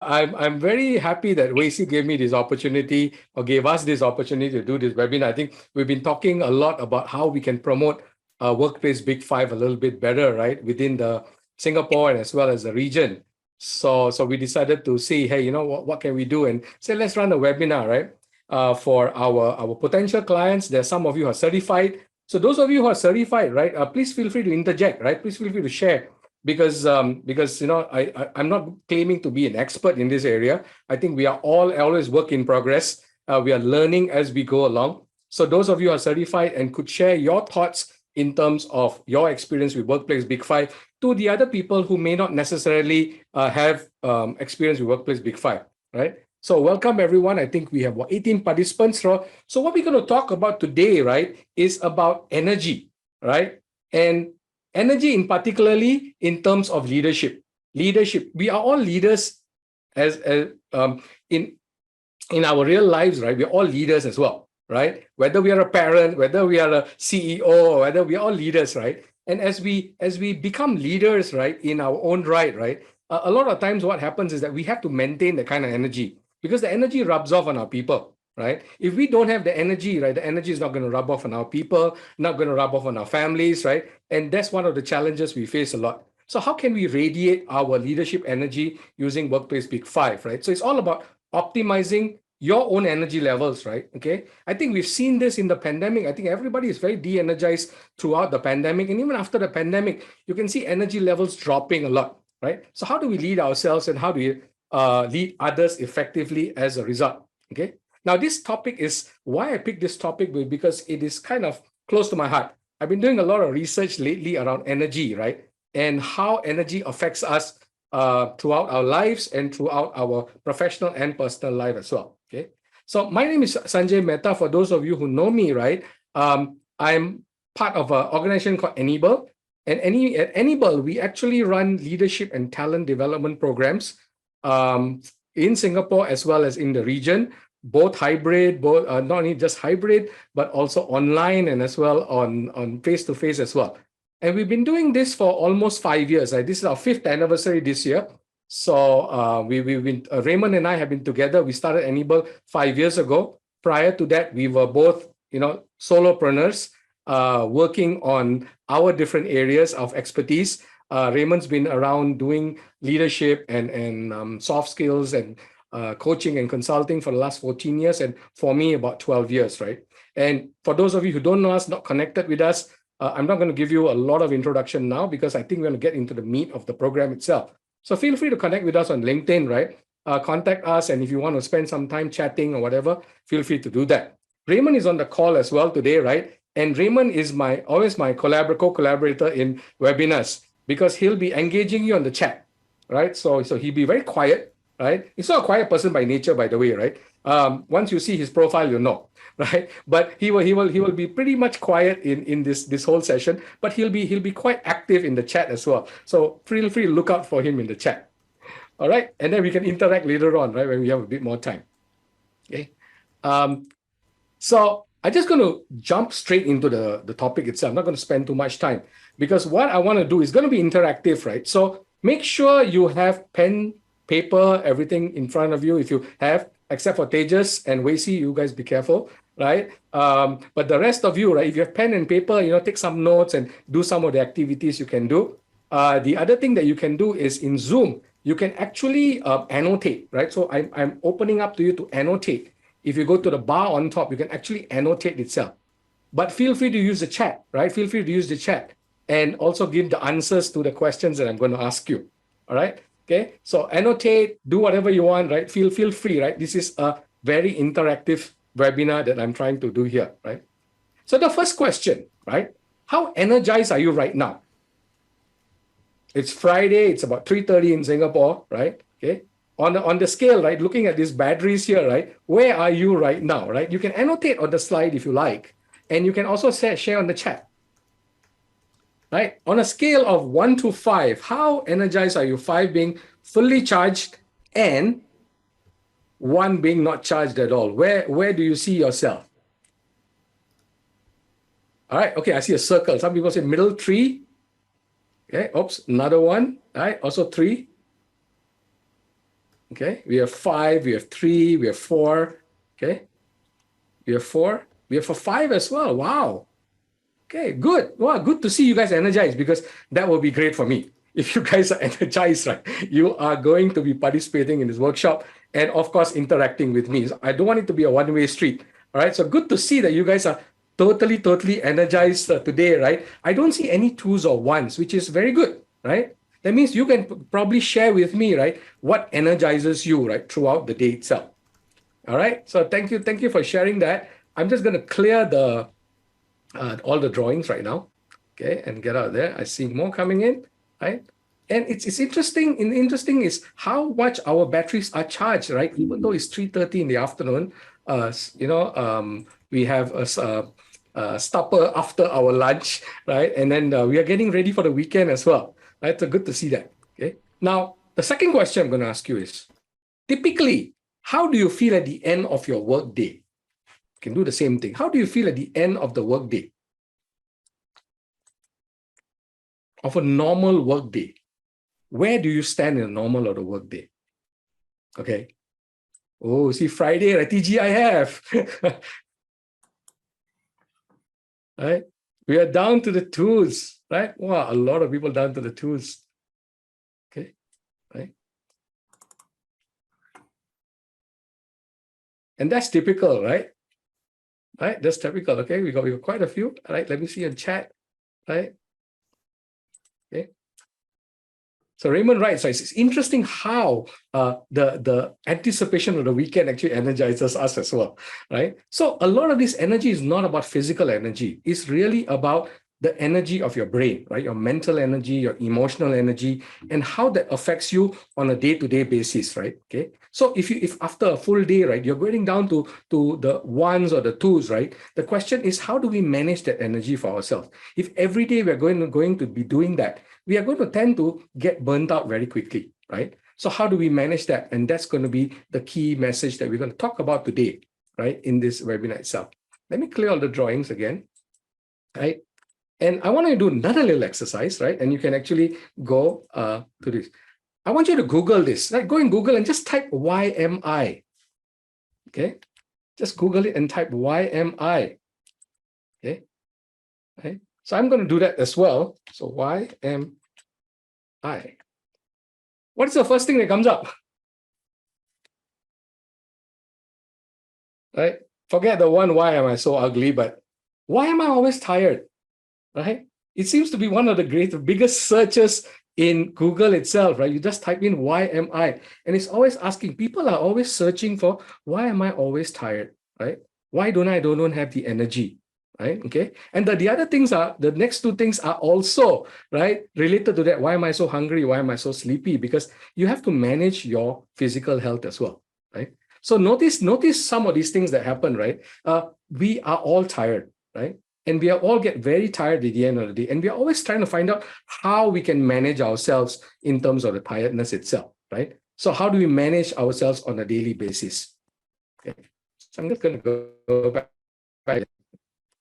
I'm very happy that Wacy gave me this opportunity or gave us this opportunity to do this webinar. I think we've been talking a lot about how we can promote Workplace Big Five a little bit better, right, within the Singapore and as well as the region. So we decided to see, hey, what can we do? And say, let's run a webinar, right, for our potential clients. There are some of you who are certified. So those of you who are certified, right, please feel free to interject, right? Please feel free to share because I'm not claiming to be an expert in this area. I think we are all always work in progress. We are learning as we go along. So those of you who are certified and could share your thoughts in terms of your experience with Workplace Big Five to the other people who may not necessarily have experience with Workplace Big Five, right? So welcome everyone. I think we have 18 participants. So what we're going to talk about today, right, is about energy, right? And energy in particularly in terms of leadership. We are all leaders as in our real lives, right? We're all leaders as well, right? Whether we are a parent, whether we are a CEO, or whether we are all leaders, right? And as we become leaders, right, in our own right, a lot of times what happens is that we have to maintain the kind of energy because the energy rubs off on our people, right? If we don't have the energy, right, the energy is not going to rub off on our people, not going to rub off on our families, right? And that's one of the challenges we face a lot. So how can we radiate our leadership energy using Workplace Big Five, right? So it's all about optimizing your own energy levels, right? Okay. I think we've seen this in the pandemic. I think everybody is very de-energized throughout the pandemic. And even after the pandemic, you can see energy levels dropping a lot, right? So how do we lead ourselves and how do we lead others effectively as a result? Okay. Now, this topic is why I picked this topic because it is kind of close to my heart. I've been doing a lot of research lately around energy, right? And how energy affects us throughout our lives and throughout our professional and personal life as well. Okay. So my name is Sanjay Mehta. For those of you who know me, right, I'm part of an organization called Enable. And at Enable, we actually run leadership and talent development programs in Singapore as well as in the region, both hybrid, both not only just hybrid, but also online and as well on face-to-face as well. And we've been doing this for almost 5 years. Right? This is our 5th anniversary this year. So we've been Raymond and I have been together. We started Enable 5 years ago. Prior to that, we were both solopreneurs working on our different areas of expertise. Raymond's been around doing leadership and soft skills and coaching and consulting for the last 14 years, and for me about 12 years, right? And for those of you who don't know us, not connected with us, I'm not going to give you a lot of introduction now because I think we're going to get into the meat of the program itself. So feel free to connect with us on LinkedIn, right? Contact us, and if you want to spend some time chatting or whatever, feel free to do that. Raymond is on the call as well today, right? And Raymond is always my co-collaborator in webinars because he'll be engaging you on the chat, right? So he'll be very quiet, right? He's not a quiet person by nature, by the way, right? Once you see his profile, you'll know, right? But he will be pretty much quiet in this whole session, but he'll be quite active in the chat as well. So feel free to look out for him in the chat. All right, and then we can interact later on, right, when we have a bit more time. Okay. So I'm just going to jump straight into the topic itself. I'm not going to spend too much time because what I want to do is going to be interactive, right? So make sure you have pen, paper, everything in front of you. If you have, except for Tejas and Wacy, you guys be careful, right? But the rest of you, right, if you have pen and paper, take some notes and do some of the activities you can do. The other thing that you can do is in Zoom, you can actually annotate, right? So I'm opening up to you to annotate. If you go to the bar on top, you can actually annotate itself. But feel free to use the chat, right? Feel free to use the chat and also give the answers to the questions that I'm going to ask you. All right. Okay. So annotate, do whatever you want, right? Feel free, right? This is a very interactive webinar that I'm trying to do here, right? So the first question, right? How energized are you right now? It's Friday. It's about 3:30 in Singapore, right? Okay. On the scale, right? Looking at these batteries here, right? Where are you right now, right? You can annotate on the slide if you like, and you can also share on the chat. Right? On a scale of 1 to 5, how energized are you? 5 being fully charged and 1 being not charged at all. Where do you see yourself? All right. Okay, I see a circle. Some people say middle 3. Okay. Oops. Another one. All right. Also 3. Okay, we have 5, we have 3, we have 4. Okay, we have 4. We have for 5 as well. Wow. Okay, good. Well, good to see you guys energized, because that will be great for me. If you guys are energized, right, you are going to be participating in this workshop and, of course, interacting with me. So I don't want it to be a one-way street. All right. So good to see that you guys are totally energized today, right? I don't see any twos or ones, which is very good, right? That means you can probably share with me, right, what energizes you, right, throughout the day itself. All right. So thank you for sharing that. I'm just going to clear the all the drawings right now, okay, and get out there. I see more coming in, right? And it's interesting. Interesting is how much our batteries are charged, right? Even though it's 3:30 in the afternoon, we have a stopper after our lunch, right? And then we are getting ready for the weekend as well, right? So good to see that. Okay. Now the second question I'm going to ask you is, typically, how do you feel at the end of your work day? You can do the same thing. How do you feel at the end of the work day? Of a normal work day? Where do you stand in a normal or the work day? Okay. Oh, see, Friday, right? TG I have. Right? We are down to the twos, right? Wow, a lot of people down to the twos. Okay, right? And that's typical, right? Right? That's typical. Okay, we got quite a few. All right, let me see in chat. Right? Okay. So Raymond writes, right, it's interesting how the anticipation of the weekend actually energizes us as well, right? So a lot of this energy is not about physical energy. It's really about the energy of your brain, right? Your mental energy, your emotional energy, and how that affects you on a day-to-day basis, right? Okay. So if after a full day, right, you're going down to the ones or the twos, right? The question is, how do we manage that energy for ourselves? If every day we're going to be doing that, we are going to tend to get burnt out very quickly, right? So how do we manage that? And that's going to be the key message that we're going to talk about today, right, in this webinar itself. Let me clear all the drawings again, right? And I want you to do another little exercise, right? And you can actually go to this. I want you to Google this, right? Go in Google and just type YMI, okay? Just Google it and type YMI, okay? Right? So I'm going to do that as well. So YMI. What's the first thing that comes up? Right? Forget the one, why am I so ugly, but why am I always tired? Right? It seems to be one of the biggest searches in Google itself, right? You just type in why am I, and it's always asking, people are always searching for why am I always tired, right? Why don't I don't have the energy? Right? Okay. And the other things are, the next two things are also, right, related to that. Why am I so hungry? Why am I so sleepy? Because you have to manage your physical health as well, right? So notice some of these things that happen, right? We are all tired, right? And we are all get very tired at the end of the day. And we are always trying to find out how we can manage ourselves in terms of the tiredness itself, right? So how do we manage ourselves on a daily basis? Okay. So I'm just going to go back.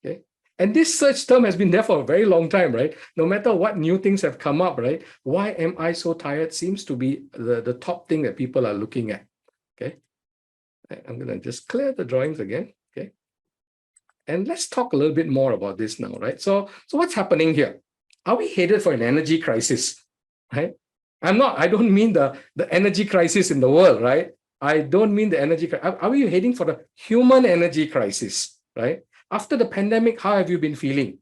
Okay. And this search term has been there for a very long time, right? No matter what new things have come up, right? Why am I so tired seems to be the top thing that people are looking at. Okay. I'm going to just clear the drawings again. Okay. And let's talk a little bit more about this now, right? So what's happening here? Are we headed for an energy crisis, right? I don't mean the energy crisis in the world, right? I don't mean the energy. Are we heading for the human energy crisis, right? After the pandemic, how have you been feeling?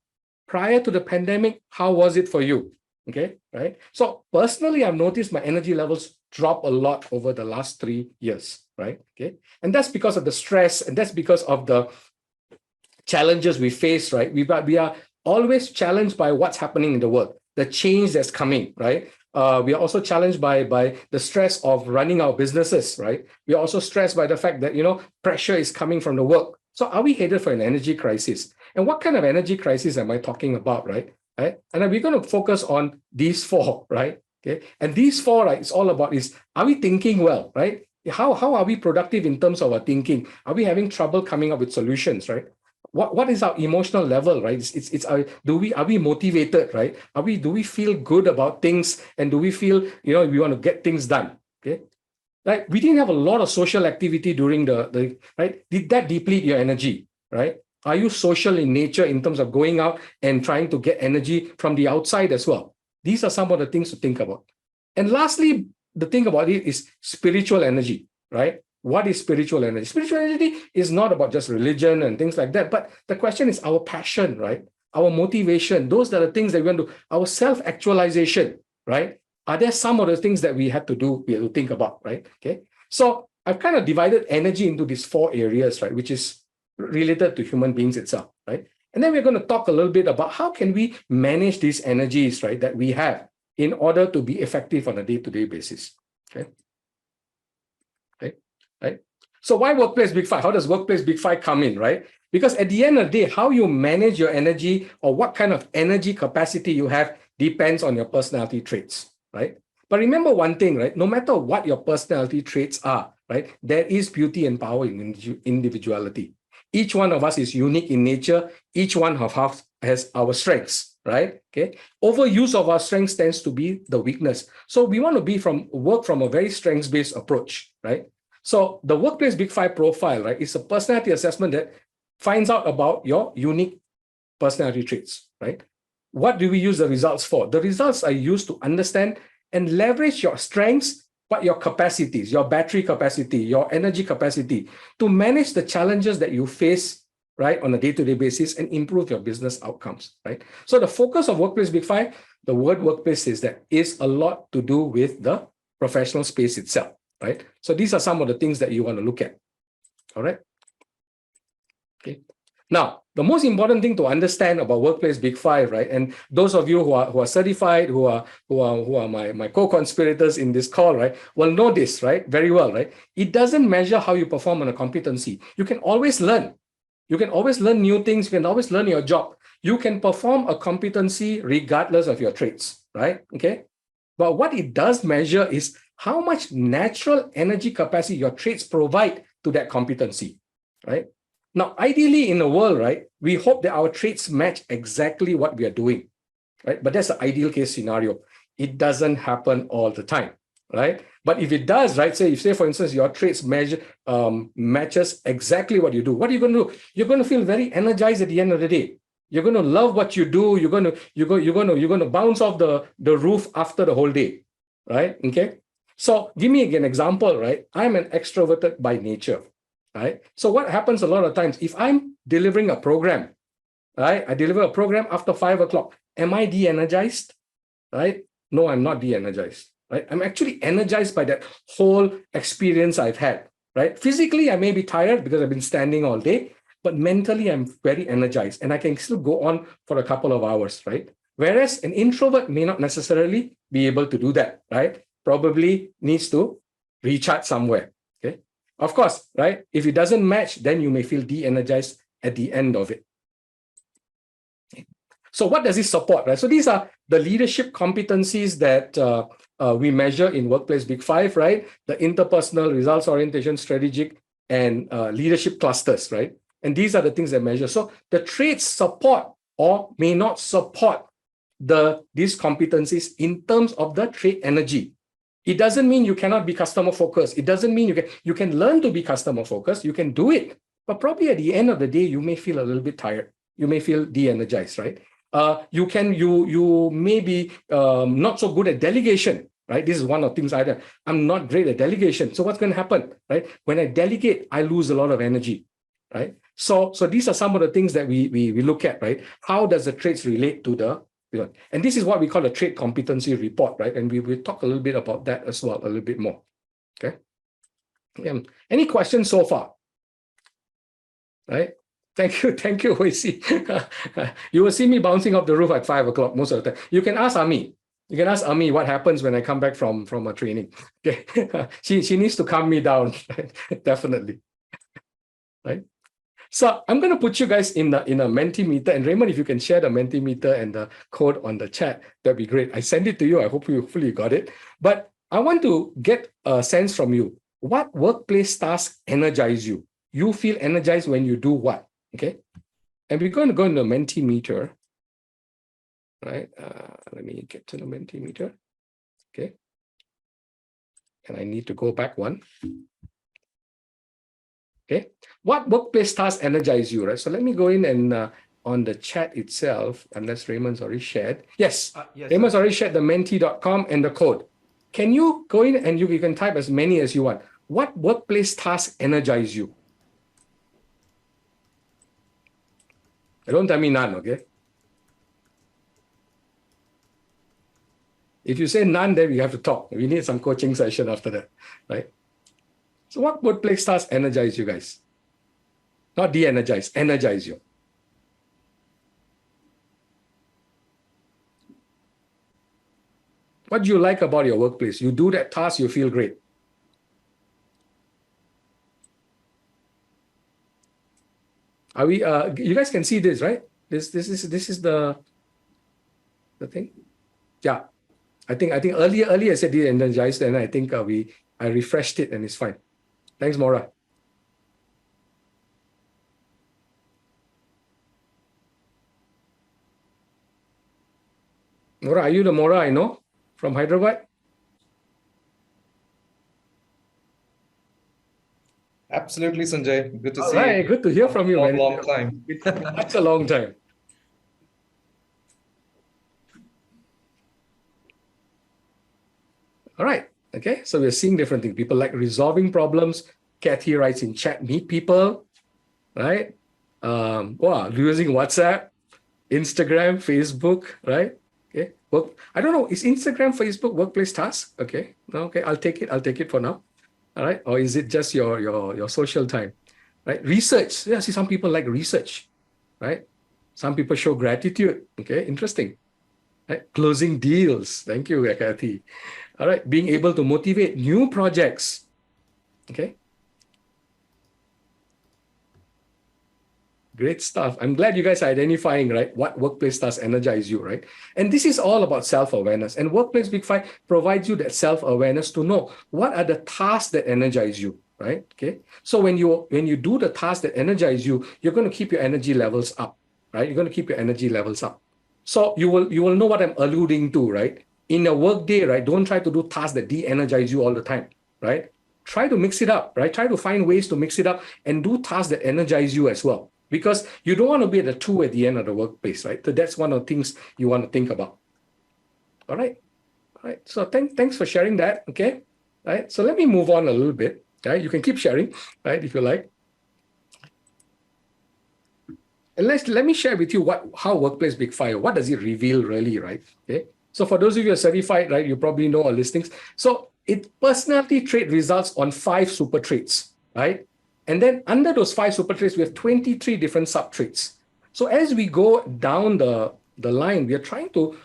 Prior to the pandemic, how was it for you? Okay, right? So personally, I've noticed my energy levels drop a lot over the last 3 years, right? Okay, and that's because of the stress, and that's because of the challenges we face, right? We are always challenged by what's happening in the world, the change that's coming, right? We are also challenged by the stress of running our businesses, right? We are also stressed by the fact that, pressure is coming from the work. So are we headed for an energy crisis? And what kind of energy crisis am I talking about, right? Right? And we're going to focus on these 4, right? Okay. And these 4, right, it's all about is, are we thinking well, right? How are we productive in terms of our thinking? Are we having trouble coming up with solutions, right? What is our emotional level, right? Are we motivated, right? Do we feel good about things, and do we feel, we want to get things done? Okay. right? We didn't have a lot of social activity during the right? Did that deplete your energy, right? Are you social in nature in terms of going out and trying to get energy from the outside as well? These are some of the things to think about. And lastly, the thing about it is spiritual energy, right? What is spiritual energy? Spiritual energy is not about just religion and things like that, but the question is our passion, right? Our motivation, those are the things that we want to, our self-actualization, right? Are there some of the things that we have to do, we have to think about, right? Okay. So I've kind of divided energy into these 4 areas, right? Which is related to human beings itself, right? And then we're going to talk a little bit about how can we manage these energies, right, that we have in order to be effective on a day-to-day basis. Okay. Right? So why Workplace Big Five? How does Workplace Big Five come in, right? Because at the end of the day, how you manage your energy or what kind of energy capacity you have depends on your personality traits, right? But remember one thing, right? No matter what your personality traits are, right, there is beauty and power in individuality. Each one of us is unique in nature. Each one of us has our strengths, right? Okay. Overuse of our strengths tends to be the weakness. So we want to work from a very strengths-based approach, right? So the Workplace Big Five profile, right, is a personality assessment that finds out about your unique personality traits, right? What do we use the results for? The results are used to understand and leverage your strengths, but your capacities, your battery capacity, your energy capacity to manage the challenges that you face, right, on a day-to-day basis and improve your business outcomes, right? So the focus of Workplace Big Five, the word workplace is a lot to do with the professional space itself, right? So these are some of the things that you want to look at, all right? Okay. Now, the most important thing to understand about Workplace Big Five, right? And those of you who are certified, who are my co-conspirators in this call, right, will know this, right, very well, right? It doesn't measure how you perform on a competency. You can always learn. You can always learn new things. You can always learn your job. You can perform a competency regardless of your traits, right? Okay. But what it does measure is how much natural energy capacity your traits provide to that competency, right? Now, ideally in the world, right, we hope that our traits match exactly what we are doing, right? But that's the ideal case scenario. It doesn't happen all the time, right? But if it does, right, say for instance, your traits matches exactly what you do, what are you going to do? You're going to feel very energized at the end of the day. You're going to love what you do. You're going to bounce off the roof after the whole day, right? Okay. So give me an example, right? I'm an extroverted by nature, right? So what happens a lot of times, if I'm delivering a program, right? I deliver a program after 5 o'clock. Am I de-energized, right? No, I'm not de-energized, right? I'm actually energized by that whole experience I've had, right? Physically, I may be tired because I've been standing all day, but mentally, I'm very energized and I can still go on for a couple of hours, right? Whereas an introvert may not necessarily be able to do that, right? Probably needs to recharge somewhere, okay? Of course, right? If it doesn't match, then you may feel de-energized at the end of it. So what does this support, right? So these are the leadership competencies that we measure in Workplace Big Five, right? The interpersonal, results orientation, strategic, and leadership clusters, right? And these are the things that measure. So the traits support or may not support these competencies in terms of the trait energy. It doesn't mean you cannot be customer focused. It doesn't mean you can learn to be customer focused. You can do it, but probably at the end of the day, you may feel a little bit tired. You may feel de-energized, right? You may be not so good at delegation, right? This is one of the things I'm not great at delegation. So what's going to happen, right? When I delegate, I lose a lot of energy, right? So these are some of the things that we look at, right? How does the traits relate to and this is what we call a trait competency report, right? And we will talk a little bit about that as well, a little bit more. Okay. Any questions so far? Right? Thank you, Wei-Si. You will see me bouncing off the roof at 5 o'clock most of the time. You can ask Ami. You can ask Ami what happens when I come back from a training. Okay. She needs to calm me down, right? Definitely. Right. So I'm going to put you guys in a Mentimeter, and Raymond, if you can share the Mentimeter and the code on the chat, that'd be great. I sent it to you. I hope hopefully you got it. But I want to get a sense from you. What workplace tasks energize you? You feel energized when you do what? Okay. And we're going to go into Mentimeter. Right. Let me get to the Mentimeter. Okay. and I need to go back one. Okay, what workplace tasks energize you, right? So let me go in and on the chat itself, unless Raymond's already shared. Yes, yes, Raymond's already shared the menti.com and the code. Can you go in and you can type as many as you want? What workplace tasks energize you? Don't tell me none, okay? If you say none, then we have to talk. We need some coaching session after that, right? So what workplace tasks energize you guys? Not de-energize, energize you. What do you like about your workplace? You do that task, you feel great. Are we? You guys can see this, right? This is the thing. Yeah, I think earlier I said de-energized, and I think I refreshed it and it's fine. Thanks, Maura. Maura, are you the Maura I know from Hyderabad? Absolutely, Sanjay. Good to see you. you. Good to hear from you, man. Long time. That's a long time. All right. Okay. So we're seeing different things. People like resolving problems. Kathy writes in chat, meet people, right? Using WhatsApp, Instagram, Facebook, right? Okay. I don't know. Is Instagram, Facebook workplace task? Okay. Okay. I'll take it for now. All right. Or is it just your social time? Right. Research. Yeah. See, some people like research, right? Some people show gratitude. Okay. Interesting. Right? Closing deals. Thank you, Kathy. All right. Being able to motivate new projects. Okay. Great stuff. I'm glad you guys are identifying, right, what workplace tasks energize you, right? And this is all about self-awareness. And Workplace Big Five provides you that self-awareness to know what are the tasks that energize you, right? Okay. So when you do the tasks that energize you, you're going to keep your energy levels up, right? You're going to keep your energy levels up. So you will know what I'm alluding to, right? In a work day, right? Don't try to do tasks that de-energize you all the time, right? Try to mix it up, right? Try to find ways to mix it up and do tasks that energize you as well. Because you don't want to be at the 2 at the end of the workplace, right? So that's one of the things you want to think about. All right. All right. So thanks for sharing that. Okay. All right. So let me move on a little bit. Right. You can keep sharing, right, if you like. And let me share with you how Workplace Big Five, what does it reveal really, right? Okay. So for those of you who are certified, right, you probably know our listings. So personality trait results on 5 super traits, right? And then under those 5 super traits, we have 23 different sub traits. So as we go down the line, we are trying to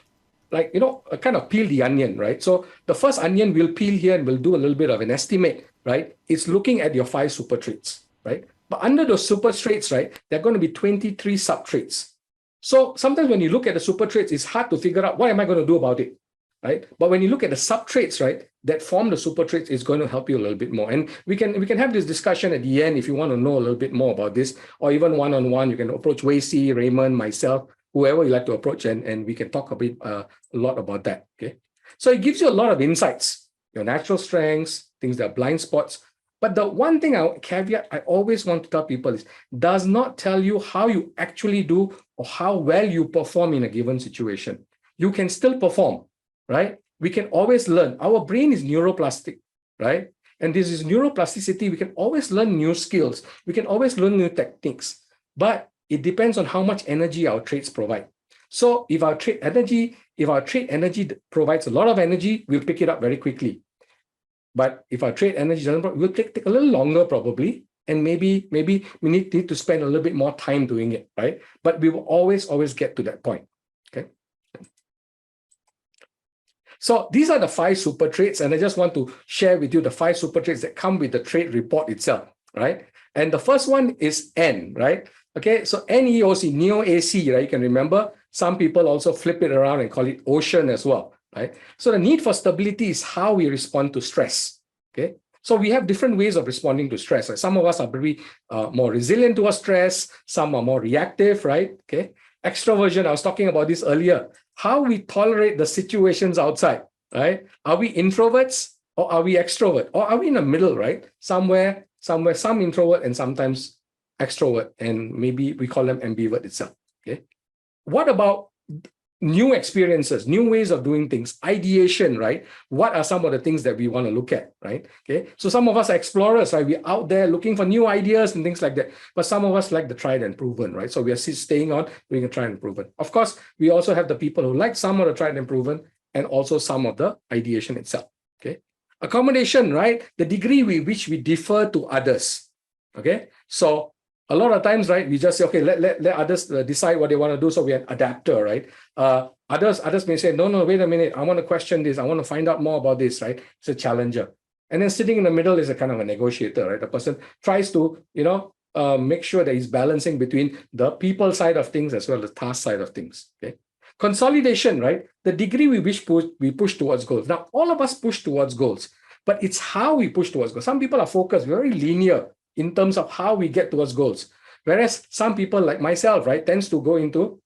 kind of peel the onion, right? So the first onion we'll peel here and we'll do a little bit of an estimate, right? It's looking at your 5 super traits, right? But under those super traits, right, there are going to be 23 sub traits. So sometimes when you look at the super traits, it's hard to figure out what am I going to do about it, right? But when you look at the sub traits, right, that form the super traits, is going to help you a little bit more. And we can have this discussion at the end if you want to know a little bit more about this, or even one-on-one. You can approach Wacey, Raymond, myself, whoever you like to approach, and we can talk a lot about that. Okay, so it gives you a lot of insights, your natural strengths, things that are blind spots. But the one thing I always want to tell people is, does not tell you how you actually do or how well you perform in a given situation. You can still perform, right? We can always learn. Our brain is neuroplastic, right? And this is neuroplasticity. We can always learn new skills. We can always learn new techniques. But it depends on how much energy our traits provide. So if our trait energy provides a lot of energy, we'll pick it up very quickly. But if our trait energy doesn't, we'll take a little longer probably, and maybe we need to spend a little bit more time doing it, right? But we will always get to that point. Okay. So these are the 5 super traits, and I just want to share with you the 5 super traits that come with the trait report itself, right? And the first one is N, right? Okay, so NEOC, Neo-AC, right? You can remember. Some people also flip it around and call it ocean as well, right? So the need for stability is how we respond to stress, okay? So we have different ways of responding to stress. Right? Some of us are very more resilient to stress. Some are more reactive, right? Okay. Extroversion, I was talking about this earlier. How we tolerate the situations outside, right? Are we introverts Or are we extrovert? Or are we in the middle, right? Somewhere, some introvert and sometimes extrovert, and maybe we call them ambivert itself. Okay. What about new experiences, new ways of doing things, ideation, right? What are some of the things that we want to look at, right? Okay. So some of us are explorers, right? We're out there looking for new ideas and things like that. But some of us like the tried and proven, right? So we are staying on doing a tried and proven. Of course, we also have the people who like some of the tried and proven and also some of the ideation itself. Okay. Accommodation, right? The degree with which we differ to others. Okay. So a lot of times, right, we just say, okay, let others decide what they want to do. So we're an adapter, right? Others may say, no, wait a minute. I want to question this. I want to find out more about this, right? It's a challenger. And then sitting in the middle is a kind of a negotiator, right? The person tries to, make sure that he's balancing between the people side of things as well as the task side of things, okay? Consolidation, right? The degree we push towards goals. Now, all of us push towards goals, but it's how we push towards goals. Some people are focused, very linear in terms of how we get towards goals. Whereas some people like myself, right, tends to go into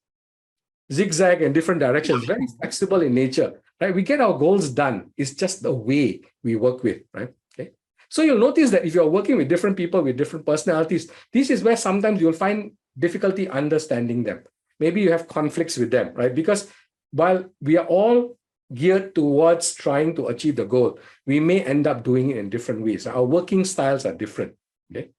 zigzag in different directions, very flexible in nature, right? We get our goals done. It's just the way we work with, right? Okay. So you'll notice that if you're working with different people with different personalities, this is where sometimes you'll find difficulty understanding them. Maybe you have conflicts with them, right? Because while we are all geared towards trying to achieve the goal, we may end up doing it in different ways. Our working styles are different, okay?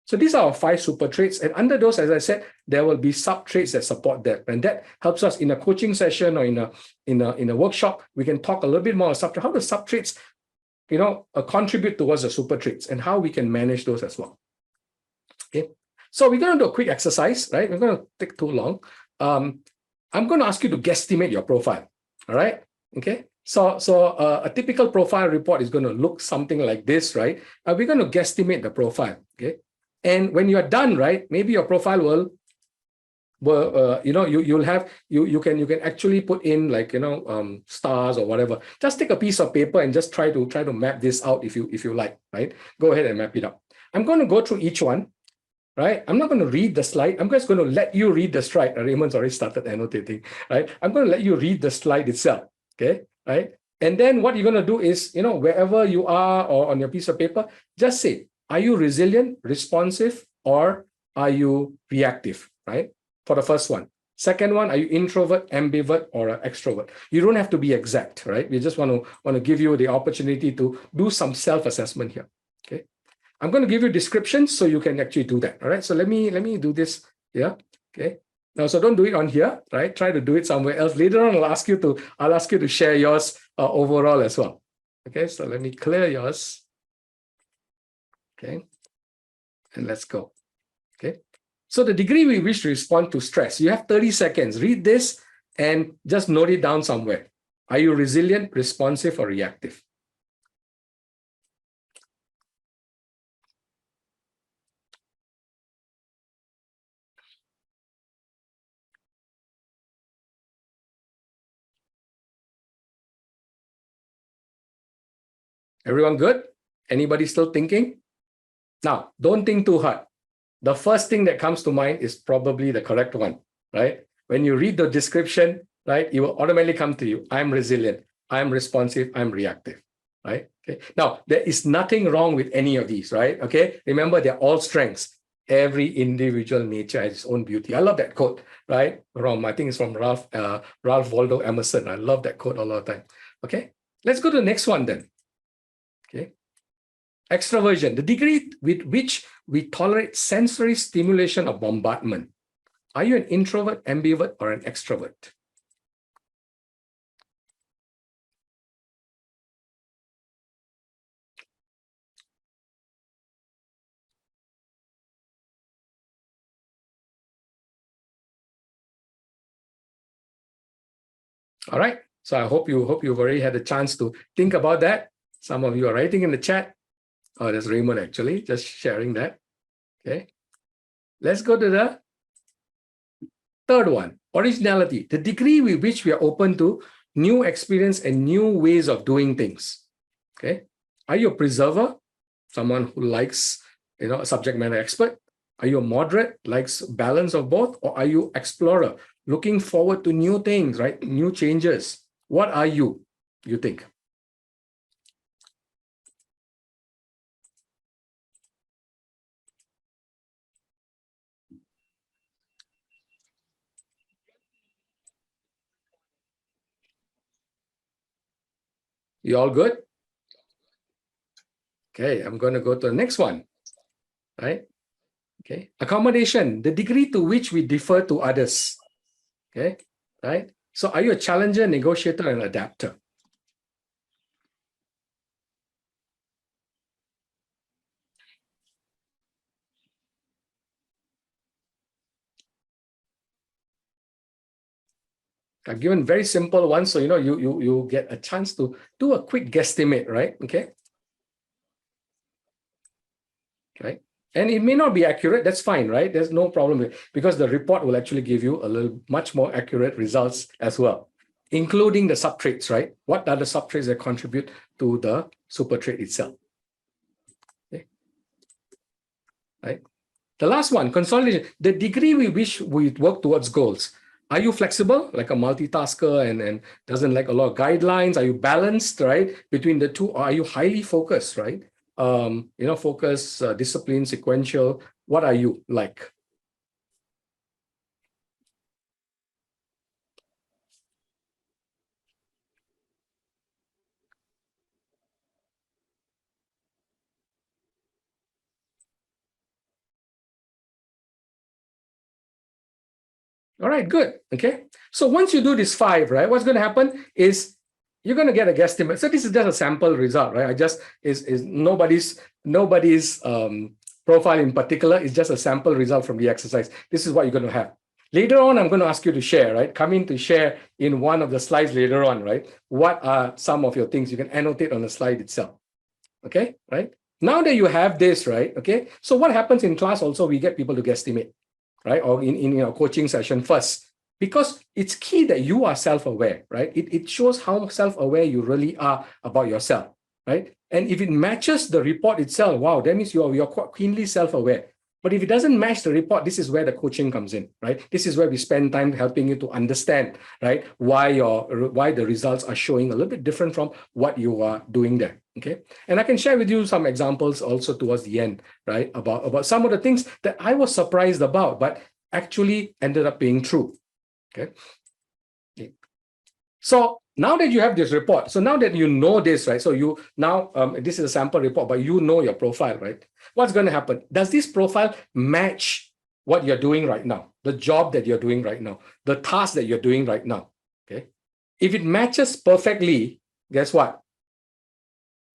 So these are our 5 super traits. And under those, as I said, there will be sub traits that support that. And that helps us in a coaching session or in a workshop. We can talk a little bit more about how the sub traits, contribute towards the super traits and how we can manage those as well. Okay. So we're going to do a quick exercise, right? We're going to take too long. I'm going to ask you to guesstimate your profile. All right. Okay. So a typical profile report is going to look something like this, right? We're going to guesstimate the profile. Okay. And when you're done, right, maybe your profile you can actually put in stars or whatever. Just take a piece of paper and just try to map this out if you like, right? Go ahead and map it out. I'm going to go through each one, right? I'm not going to read the slide. I'm just going to let you read the slide. Raymond's already started annotating, right? I'm going to let you read the slide itself, okay, right? And then what you're going to do is, wherever you are or on your piece of paper, just say, are you resilient, responsive, or are you reactive, right? For the first one. Second one, are you introvert, ambivert, or an extrovert? You don't have to be exact, right? We just want to give you the opportunity to do some self-assessment here, okay? I'm going to give you descriptions so you can actually do that, all right? So let me do this here, okay? Now, so don't do it on here, right? Try to do it somewhere else. Later on, I'll ask you to share yours overall as well, okay? So let me clear yours. Okay, and let's go. Okay, so the degree we wish to respond to stress. You have 30 seconds. Read this and just note it down somewhere. Are you resilient, responsive, or reactive? Everyone good? Anybody still thinking? Now, don't think too hard. The first thing that comes to mind is probably the correct one, right? When you read the description, right, it will automatically come to you. I'm resilient, I'm responsive, I'm reactive, right? Okay. Now, there is nothing wrong with any of these, right? Okay. Remember, they're all strengths. Every individual nature has its own beauty. I love that quote, right? I think it's from Ralph Waldo Emerson. I love that quote all the time. Okay. Let's go to the next one then. Okay. Extroversion, the degree with which we tolerate sensory stimulation or bombardment. Are you an introvert, ambivert, or an extrovert? All right. So I hope you've already had a chance to think about that. Some of you are writing in the chat. Oh, there's Raymond actually just sharing that. Okay. Let's go to the third one, originality, the degree with which we are open to new experience and new ways of doing things. Okay. Are you a preserver? Someone who likes, a subject matter expert? Are you a moderate, likes balance of both? Or are you explorer, looking forward to new things, right? New changes. What are you think? You all good? Okay, I'm going to go to the next one, right? Okay, accommodation, the degree to which we differ to others. Okay, right? So are you a challenger, negotiator, and adapter? I've given very simple ones, so you get a chance to do a quick guesstimate, right? Okay. Right. And it may not be accurate, that's fine, right? There's no problem because the report will actually give you a little much more accurate results as well, including the subtraits, right? What are the subtraits that contribute to the super trait itself? Okay. Right. The last one, consolidation, the degree we wish we work towards goals. Are you flexible, like a multitasker and doesn't like a lot of guidelines? Are you balanced, right, between the two? Or are you highly focused, right? Focus, discipline, sequential. What are you like? All right, good. Okay. So once you do this 5, right, what's going to happen is you're going to get a guesstimate. So this is just a sample result, right? I just is nobody's profile in particular. It's just a sample result from the exercise. This is what you're going to have. Later on, I'm going to ask you to share, right? Come in to share in one of the slides later on, right? What are some of your things you can annotate on the slide itself? Okay, right? Now that you have this, right? Okay, so what happens in class also, we get people to guesstimate, right? Or in your coaching session first, because it's key that you are self-aware, right? It shows how self-aware you really are about yourself, right? And if it matches the report itself, wow, that means you're quite keenly self-aware. But if it doesn't match the report, this is where the coaching comes in, right? This is where we spend time helping you to understand, right, why the results are showing a little bit different from what you are doing there. Okay, and I can share with you some examples also towards the end, right, about some of the things that I was surprised about, but actually ended up being true. Okay. So now that you have this report, so now that you know this, right? So you now this is a sample report, but you know your profile, right? What's going to happen? Does this profile match what you're doing right now, the job that you're doing right now, the task that you're doing right now? Okay. If it matches perfectly, guess what?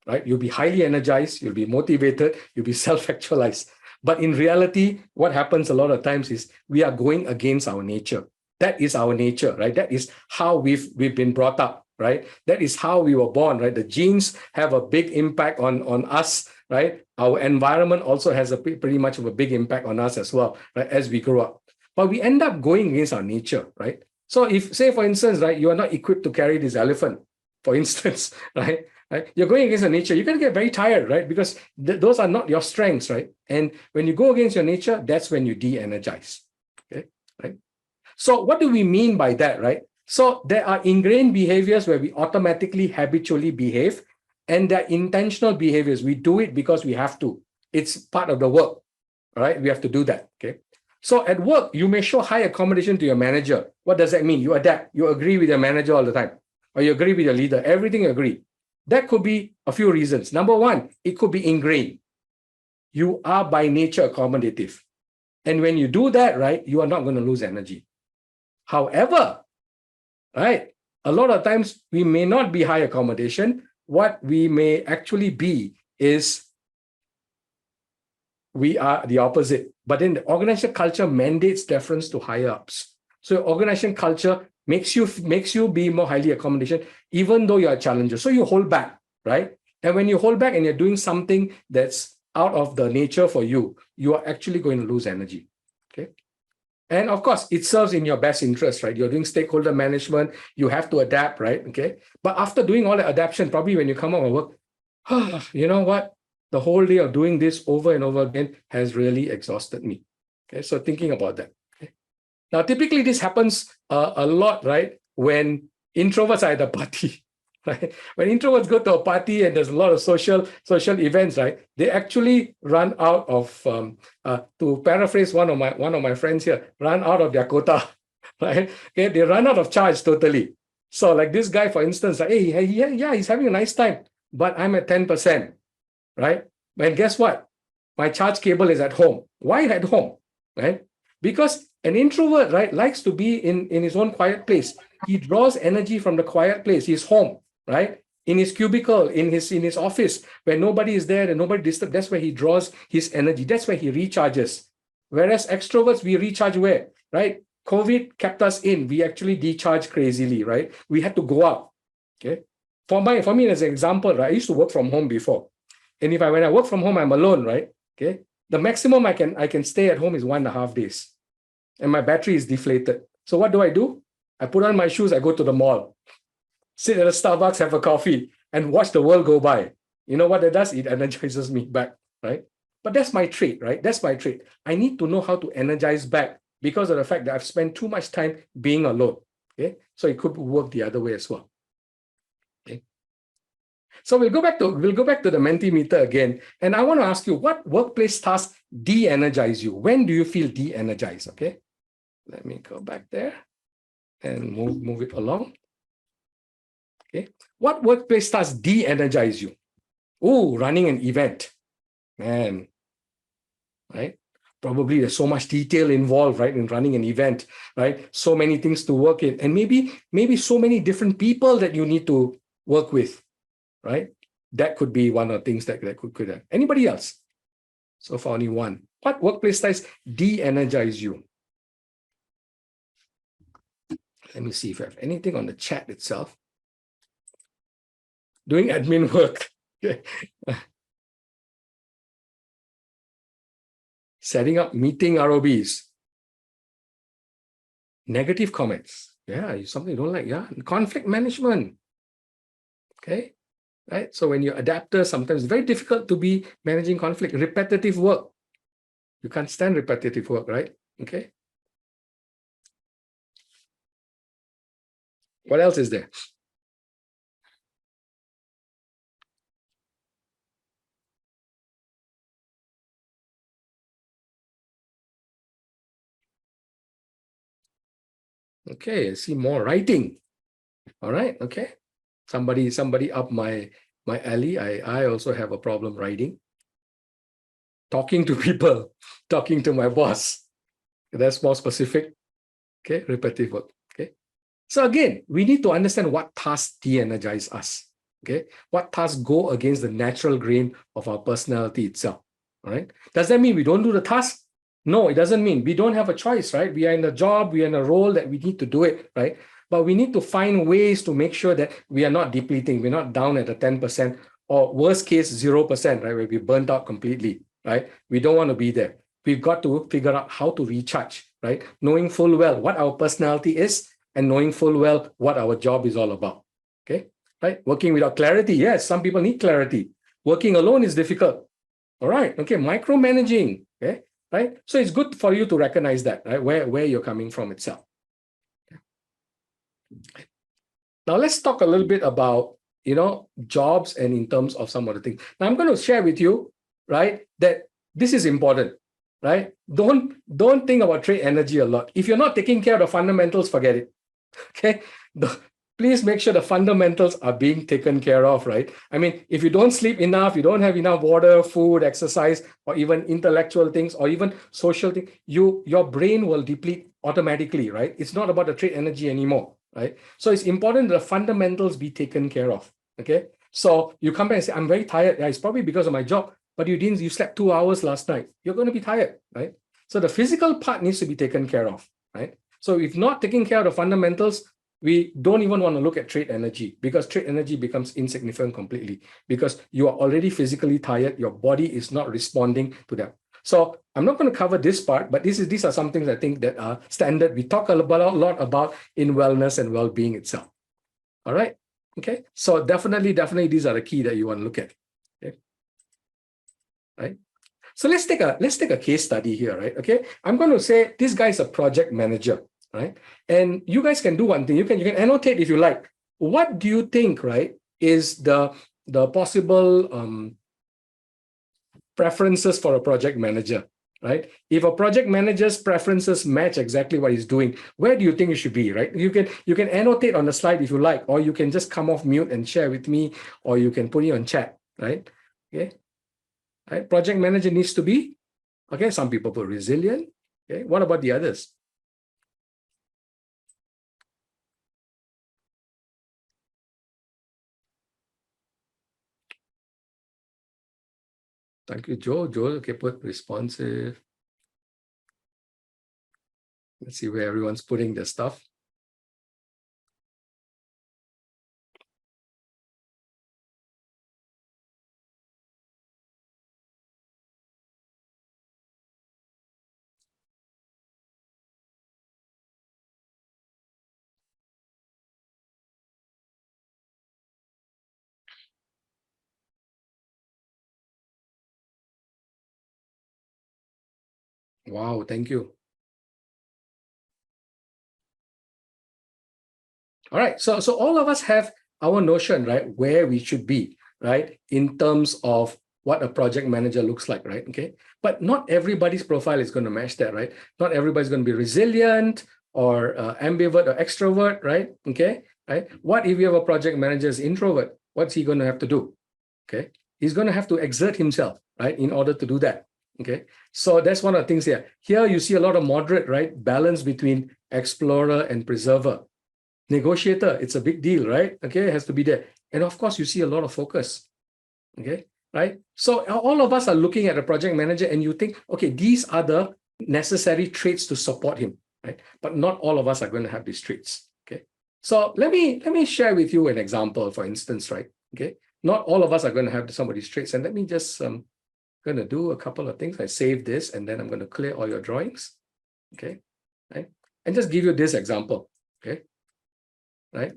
Right? You'll be highly energized, you'll be motivated, you'll be self-actualized. But in reality, what happens a lot of times is we are going against our nature. That is our nature, right? That is how we've been brought up, right? That is how we were born, right? The genes have a big impact on us, right? Our environment also has a pretty much of a big impact on us as well, right? As we grow up. But we end up going against our nature, right? So if, say, for instance, right, you are not equipped to carry this elephant, for instance, right? Right? You're going against your nature. You're going to get very tired, right? Because those are not your strengths, right? And when you go against your nature, that's when you de-energize. Okay, right? So what do we mean by that, right? So there are ingrained behaviors where we automatically, habitually behave, and there are intentional behaviors. We do it because we have to. It's part of the work, right? We have to do that. Okay. So at work, you may show high accommodation to your manager. What does that mean? You adapt. You agree with your manager all the time, or you agree with your leader. Everything you agree. That could be a few reasons. Number one, it could be ingrained. You are by nature accommodative. And when you do that, right, you are not going to lose energy. However, right, a lot of times we may not be high accommodation. What we may actually be is we are the opposite. But then the organizational culture mandates deference to higher ups. So organization culture makes you be more highly accommodation, even though you're a challenger. So you hold back, right? And when you hold back and you're doing something that's out of the nature for you, you are actually going to lose energy. Okay. And of course, it serves in your best interest, right? You're doing stakeholder management, you have to adapt, right? Okay. But after doing all the adaptation, probably when you come out of work, you know what? The whole day of doing this over and over again has really exhausted me. Okay. So thinking about that. Now, typically this happens a lot, right? When introverts are at the party, right? When introverts go to a party and there's a lot of social events, right? They actually run out of, to paraphrase one of my friends here, run out of their quota, right? Okay, they run out of charge totally. So like this guy, for instance, like, hey, yeah, he's having a nice time, but I'm at 10%, right? And guess what? My charge cable is at home. Why at home, right? Because an introvert, right, likes to be in his own quiet place. He draws energy from the quiet place, his home, right? In his cubicle, in his office, where nobody is there and nobody disturbs. That's where he draws his energy. That's where he recharges. Whereas extroverts, we recharge where, right? COVID kept us in. We actually decharge crazily, right? We had to go out. Okay. For me, as an example, right, I used to work from home before. And when I work from home, I'm alone, right? Okay. The maximum I can stay at home is 1.5 days. And my battery is deflated. So what do? I put on my shoes, I go to the mall, sit at a Starbucks, have a coffee, and watch the world go by. You know what that does? It energizes me back, right? But that's my trait, right? That's my trait. I need to know how to energize back because of the fact that I've spent too much time being alone. Okay. So it could work the other way as well. Okay. So we'll go back to the Mentimeter again. And I want to ask you, what workplace tasks de-energize you? When do you feel de-energized? Okay. Let me go back there and move it along. Okay. What workplace tasks de-energize you? Oh, running an event. Man. Right? Probably there's so much detail involved, right, in running an event, right? So many things to work in, and maybe so many different people that you need to work with, right? That could be one of the things that could have. Anybody else? So far, only one. What workplace styles de-energize you? Let me see if I have anything on the chat itself. Doing admin work. Setting up meeting ROBs. Negative comments. Yeah, something you don't like. Yeah, conflict management. Okay, right? So when you're adapter, sometimes it's very difficult to be managing conflict. Repetitive work. You can't stand repetitive work, right? Okay. What else is there? Okay, I see more writing. All right, okay. Somebody up my alley. I also have a problem writing. Talking to people, talking to my boss. That's more specific. Okay, repetitive work. Okay. So again, we need to understand what tasks de-energize us. Okay, what tasks go against the natural grain of our personality itself. All right. Does that mean we don't do the task? No, it doesn't mean we don't have a choice, right? We are in a job, we are in a role that we need to do it, right? But we need to find ways to make sure that we are not depleting, we're not down at the 10%, or worst case, 0%, right? Where we burnt out completely, right? We don't want to be there. We've got to figure out how to recharge, right? Knowing full well what our personality is and knowing full well what our job is all about, okay? Right? Working without clarity, yes, some people need clarity. Working alone is difficult. All right, okay, micromanaging, okay, right? So it's good for you to recognize that, right? Where you're coming from itself. Now let's talk a little bit about, jobs and in terms of some of the things. Now I'm going to share with you, right, that this is important, right? Don't think about trade energy a lot. If you're not taking care of the fundamentals, forget it. Okay. Please make sure the fundamentals are being taken care of, right? I mean, if you don't sleep enough, you don't have enough water, food, exercise, or even intellectual things, or even social things, your brain will deplete automatically, right? It's not about the trade energy anymore, right? So it's important that the fundamentals be taken care of, okay? So you come back and say, I'm very tired. Yeah, it's probably because of my job, but you slept 2 hours last night. You're going to be tired, right? So the physical part needs to be taken care of, right? So if not taking care of the fundamentals, we don't even want to look at trade energy because trade energy becomes insignificant completely because you are already physically tired. Your body is not responding to that. So I'm not going to cover this part, but these are some things I think that are standard. We talk a lot about in wellness and well-being itself. All right. Okay. So definitely, these are the key that you want to look at. Okay. Right. So let's take a case study here, right? Okay. I'm going to say this guy is a project manager, right? And you guys can do one thing. You can annotate if you like. What do you think, right, is the possible preferences for a project manager? right? If a project manager's preferences match exactly what he's doing, where do you think it should be, right? You can annotate on the slide if you like, or you can just come off mute and share with me, or you can put it on chat, right? Okay, right? Project manager needs to be, okay, some people put resilient. Okay, what about the others? Thank you, Joe. Joe, okay, put responsive. Let's see where everyone's putting their stuff. Wow, thank you. All right, so all of us have our notion, right, where we should be, right, in terms of what a project manager looks like, right? Okay, but not everybody's profile is going to match that, right? Not everybody's going to be resilient or ambivert or extrovert, right? Okay, right? What if you have a project manager is introvert? What's he going to have to do? Okay, he's going to have to exert himself, right, in order to do that. Okay, so that's one of the things here. Here you see a lot of moderate, right, balance between explorer and preserver. Negotiator, it's a big deal, right? Okay, it has to be there. And of course, you see a lot of focus. Okay, right? So all of us are looking at a project manager and you think, okay, these are the necessary traits to support him, right? But not all of us are going to have these traits. Okay. So let me share with you an example, for instance, right? Okay. Not all of us are going to have some of these traits. And let me just going to do a couple of things. I save this and then I'm going to clear all your drawings. Okay. Right. And just give you this example. Okay. Right?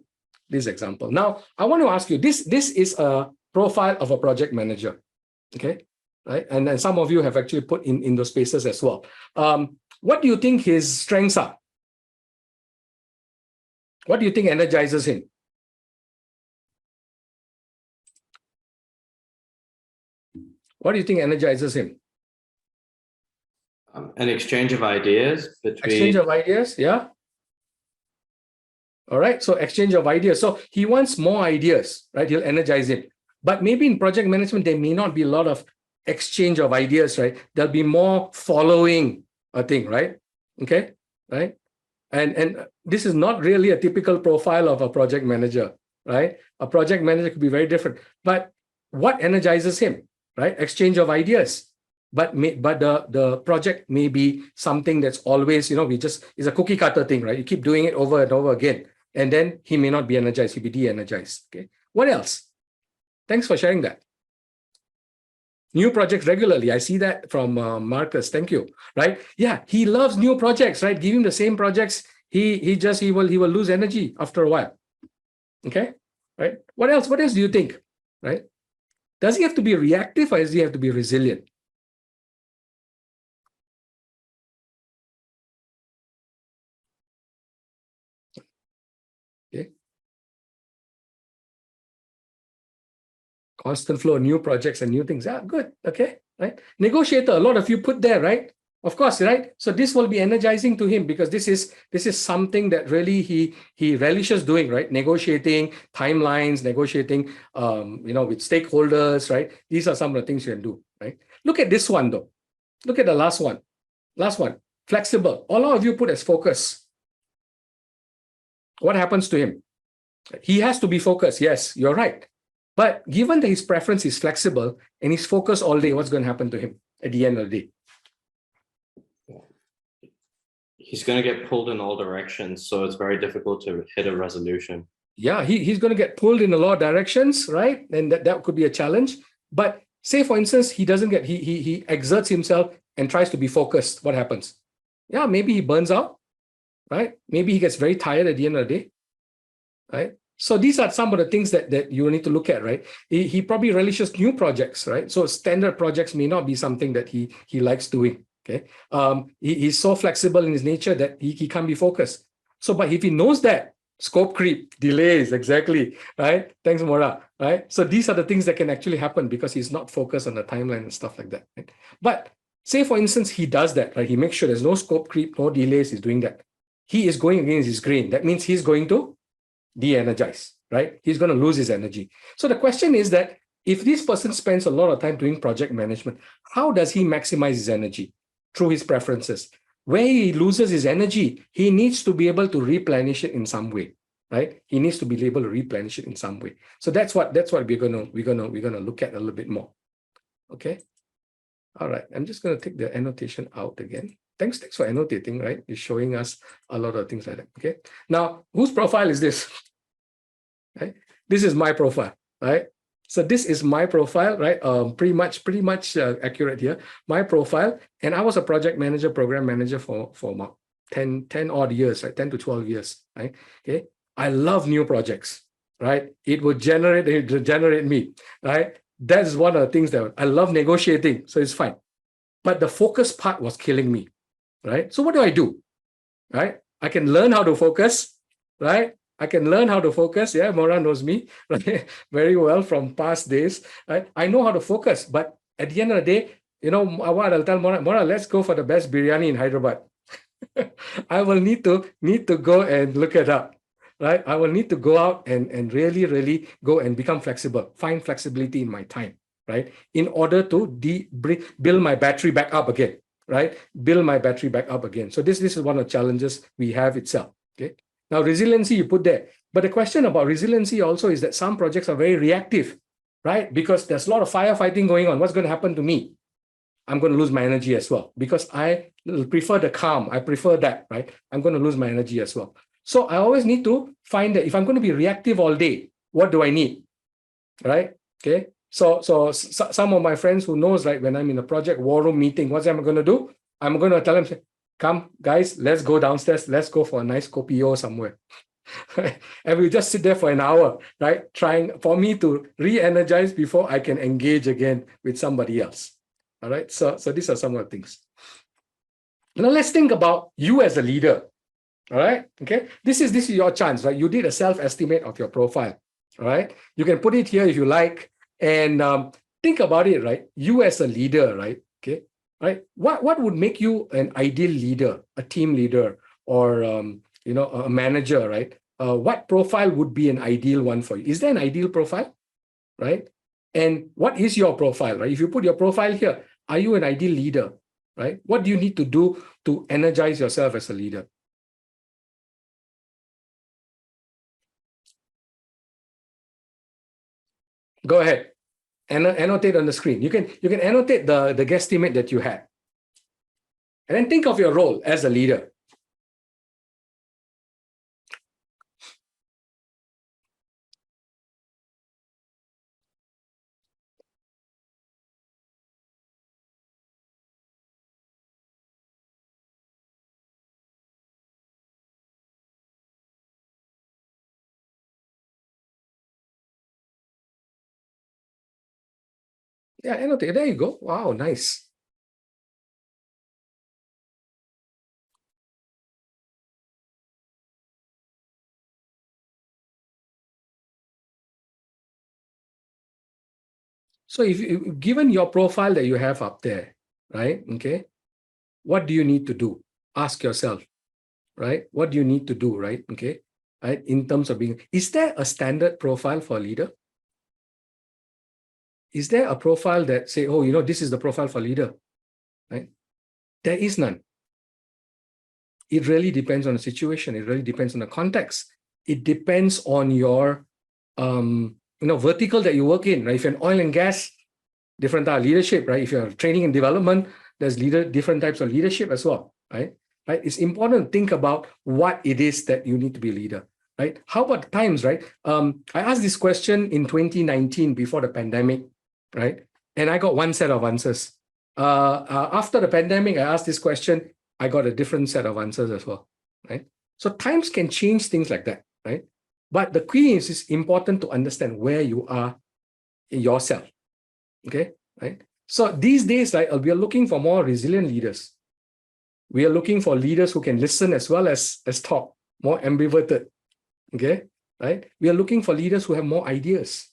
This example. Now, I want to ask you, this is a profile of a project manager, okay? Right? And then some of you have actually put in those spaces as well. What do you think his strengths are? What do you think energizes him? What do you think energizes him? An exchange of ideas between... Exchange of ideas, yeah? All right, so exchange of ideas. So he wants more ideas, right? He'll energize him. But maybe in project management, there may not be a lot of exchange of ideas, right? There'll be more following a thing, right? Okay, right? And this is not really a typical profile of a project manager, right? A project manager could be very different. But what energizes him, right? Exchange of ideas. But the project may be something that's always, it's a cookie cutter thing, right? You keep doing it over and over again. And then he may not be energized, he'll be de-energized. Okay. What else? Thanks for sharing that. New projects regularly. I see that from Marcus. Thank you. Right? Yeah, he loves new projects, right? Give him the same projects. He will lose energy after a while. Okay. Right? What else? What else do you think? Right? Does he have to be reactive or does he have to be resilient? Okay. Constant flow of new projects and new things. Ah, good. Okay. Right. Negotiator, a lot of you put there, right? Of course, right? So this will be energizing to him because this is something that really he relishes doing, right? Negotiating timelines, negotiating with stakeholders, right? These are some of the things you can do, right? Look at this one though. Look at the last one. Last one. Flexible. All of you put as focus. What happens to him? He has to be focused. Yes, you're right. But given that his preference is flexible and he's focused all day, what's going to happen to him at the end of the day? He's going to get pulled in all directions, so it's very difficult to hit a resolution. Yeah, he's going to get pulled in a lot of directions, right? And that could be a challenge. But say, for instance, he doesn't get, he exerts himself and tries to be focused. What happens? Yeah, maybe he burns out, right? Maybe he gets very tired at the end of the day, right? So these are some of the things that you need to look at, right? He probably relishes new projects, right? So standard projects may not be something that he likes doing, okay? He's so flexible in his nature that he can't be focused. So, but if he knows that, scope creep, delays, exactly, right? Thanks, Mora, right? So these are the things that can actually happen because he's not focused on the timeline and stuff like that, right? But Say, for instance, he does that, right? He makes sure there's no scope creep, no delays, he's doing that. He is going against his grain. That means he's going to de-energize, right? He's going to lose his energy. So the question is that if this person spends a lot of time doing project management, how does he maximize his energy? Through his preferences. Where he loses his energy, he needs to be able to replenish it in some way, right? He needs to be able to replenish it in some way. So that's what we're gonna look at a little bit more. Okay. All right. I'm just gonna take the annotation out again. Thanks for annotating, right? It's showing us a lot of things like that. Okay. Now, whose profile is this? Right? This is my profile, right? So this is my profile, right? Pretty much accurate here. My profile, and I was a project manager, program manager for about 10 odd years, right? 10 to 12 years, right? Okay. I love new projects, right? It would generate me, right? That's one of the things that I love negotiating, so it's fine. But the focus part was killing me, right? So what do? Right? I can learn how to focus, right? I can learn how to focus. Yeah, Mora knows me right? Very well from past days. Right? I know how to focus, but at the end of the day, you know what I'll tell Mora, let's go for the best biryani in Hyderabad. I will need to go and look it up, right? I will need to go out and really go and become flexible, find flexibility in my time, right? In order to build my battery back up again, right? Build my battery back up again. So this is one of the challenges we have itself, okay? Now, resiliency you put there. But the question about resiliency also is that some projects are very reactive, right? Because there's a lot of firefighting going on. What's going to happen to me? I'm going to lose my energy as well because I prefer the calm. I prefer that, right? I'm going to lose my energy as well. So I always need to find that if I'm going to be reactive all day, what do I need, right? Okay. So some of my friends who knows, right, when I'm in a project war room meeting, what am I going to do? I'm going to tell them, come, guys, let's go downstairs. Let's go for a nice kopi somewhere. And we just sit there for an hour, right? Trying for me to re-energize before I can engage again with somebody else. All right. So these are some of the things. Now let's think about you as a leader. All right. Okay. This is your chance, right? You did a self-estimate of your profile. All right. You can put it here if you like. And think about it, right? You as a leader, right? Okay. Right. What would make you an ideal leader, a team leader, or a manager, right? What profile would be an ideal one for you? Is there an ideal profile, right? And what is your profile, right? If you put your profile here, are you an ideal leader, right? What do you need to do to energize yourself as a leader? Go ahead. Annotate on the screen. You can annotate the guesstimate that you had. And then think of your role as a leader. Yeah, annotate. There you go. Wow, nice. So if given your profile that you have up there, right? Okay, what do you need to do? Ask yourself, right? What do you need to do, right? Okay, right? In terms of being, is there a standard profile for a leader? Is there a profile that say, oh, this is the profile for leader, right? There is none. It really depends on the situation. It really depends on the context. It depends on your, vertical that you work in, right? If you're in oil and gas, different type of leadership, right? If you're training and development, there's different types of leadership as well, right? It's important to think about what it is that you need to be a leader, right? How about times, right? I asked this question in 2019 before the pandemic, right? And I got one set of answers. After the pandemic, I asked this question, I got a different set of answers as well, right? So times can change things like that, right? But the key is it's important to understand where you are yourself, okay, right? So these days, right, we are looking for more resilient leaders. We are looking for leaders who can listen as well as talk, more ambiverted, okay, right? We are looking for leaders who have more ideas,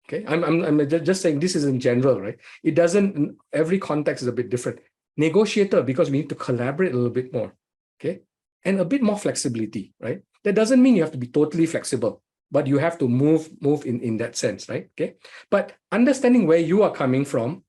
Okay, I'm just saying this is in general, right? It doesn't, every context is a bit different. Negotiator, because we need to collaborate a little bit more, okay? And a bit more flexibility, right? That doesn't mean you have to be totally flexible, but you have to move in that sense, right? Okay. But understanding where you are coming from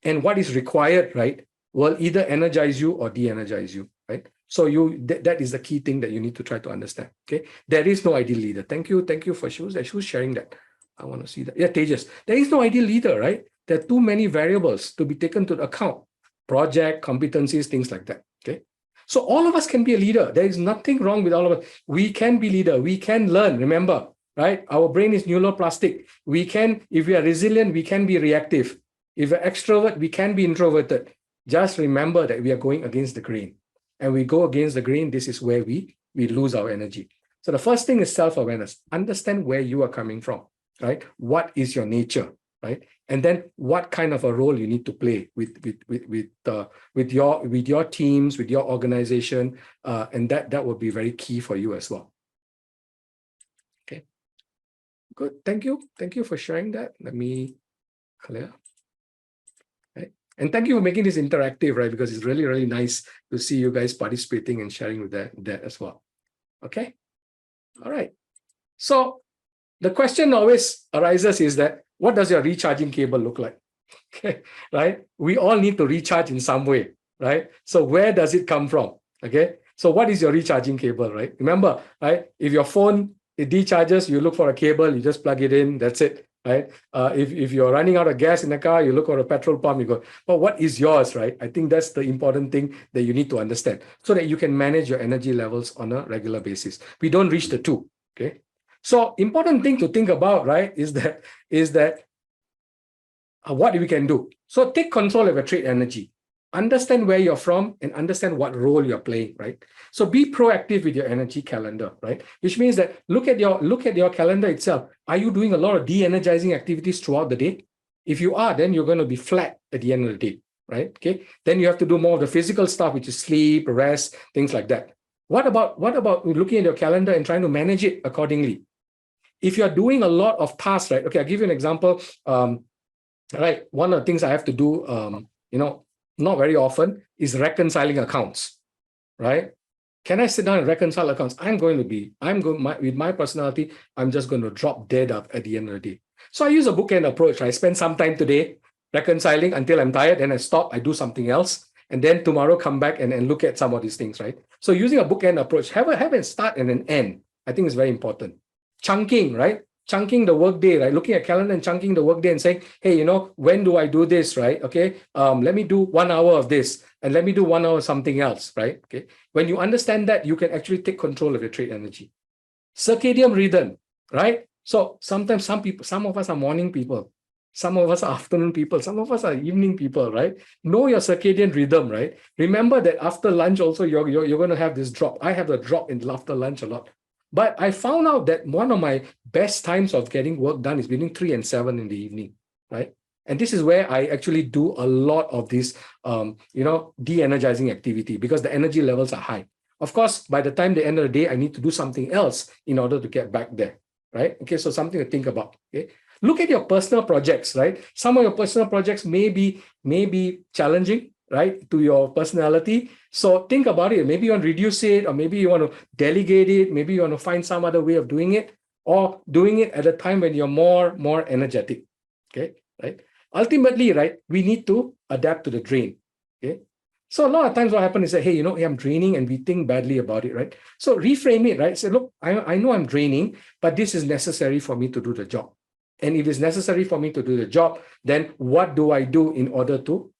and what is required, right, will either energize you or de-energize you, right? So that is the key thing that you need to try to understand. Okay. There is no ideal leader. Thank you for who's sharing that. I want to see that. Yeah, Tejas. There is no ideal leader, right? There are too many variables to be taken to account. Project, competencies, things like that. Okay. So all of us can be a leader. There is nothing wrong with all of us. We can be leader. We can learn. Remember, right? Our brain is neuroplastic. We can, if we are resilient, we can be reactive. If we're extrovert, we can be introverted. Just remember that we are going against the grain. And we go against the grain, this is where we lose our energy. So the first thing is self-awareness. Understand where you are coming from, right? What is your nature, right? And then what kind of a role you need to play with your teams, with your organization, and that will be very key for you as well. Okay, good. Thank you for sharing that. Let me clear. Right. And thank you for making this interactive, right? Because it's really, really nice to see you guys participating and sharing with that as well. Okay. All right. So the question always arises is that, what does your recharging cable look like? Okay, right? We all need to recharge in some way, right? So where does it come from? Okay, so what is your recharging cable, right? Remember, right? If your phone, it decharges, you look for a cable, you just plug it in, that's it, right? If you're running out of gas in the car, you look for a petrol pump, you go, but what is yours, right? I think that's the important thing that you need to understand so that you can manage your energy levels on a regular basis. We don't reach the two, okay? So important thing to think about, right, is that what we can do. So take control of your trade energy. Understand where you're from and understand what role you're playing, right? So be proactive with your energy calendar, right? Which means that look at your calendar itself. Are you doing a lot of de-energizing activities throughout the day? If you are, then you're going to be flat at the end of the day, right? Okay. Then you have to do more of the physical stuff, which is sleep, rest, things like that. What about looking at your calendar and trying to manage it accordingly? If you're doing a lot of tasks, right? Okay, I'll give you an example. Right, one of the things I have to do, not very often, is reconciling accounts, right? Can I sit down and reconcile accounts? With my personality, I'm just going to drop dead at the end of the day. So I use a bookend approach. I spend some time today reconciling until I'm tired, then I stop, I do something else, and then tomorrow come back and look at some of these things, right? So using a bookend approach, have a start and an end, I think is very important. Chunking, right? Chunking the workday, right? Looking at calendar and chunking the workday and saying, hey, when do I do this, right? Okay, let me do 1 hour of this and let me do 1 hour of something else, right? Okay. When you understand that, you can actually take control of your trade energy. Circadian rhythm, right? So sometimes some of us are morning people, some of us are afternoon people, some of us are evening people, right? Know your circadian rhythm, right? Remember that after lunch also, you're going to have this drop. I have a drop in after lunch a lot. But I found out that one of my best times of getting work done is between 3 and 7 in the evening, right? And this is where I actually do a lot of this, de-energizing activity because the energy levels are high. Of course, by the time the end of the day, I need to do something else in order to get back there, right? Okay, so something to think about, okay? Look at your personal projects, right? Some of your personal projects may be challenging, right, to your personality. So think about it. Maybe you want to reduce it, or maybe you want to delegate it. Maybe you want to find some other way of doing it, or doing it at a time when you're more energetic. Okay, right? Ultimately, right, we need to adapt to the drain. Okay. So a lot of times what happens is that, hey, I'm draining, and we think badly about it, right? So reframe it, right? Say, look, I know I'm draining, but this is necessary for me to do the job. And if it's necessary for me to do the job, then what do I do in order to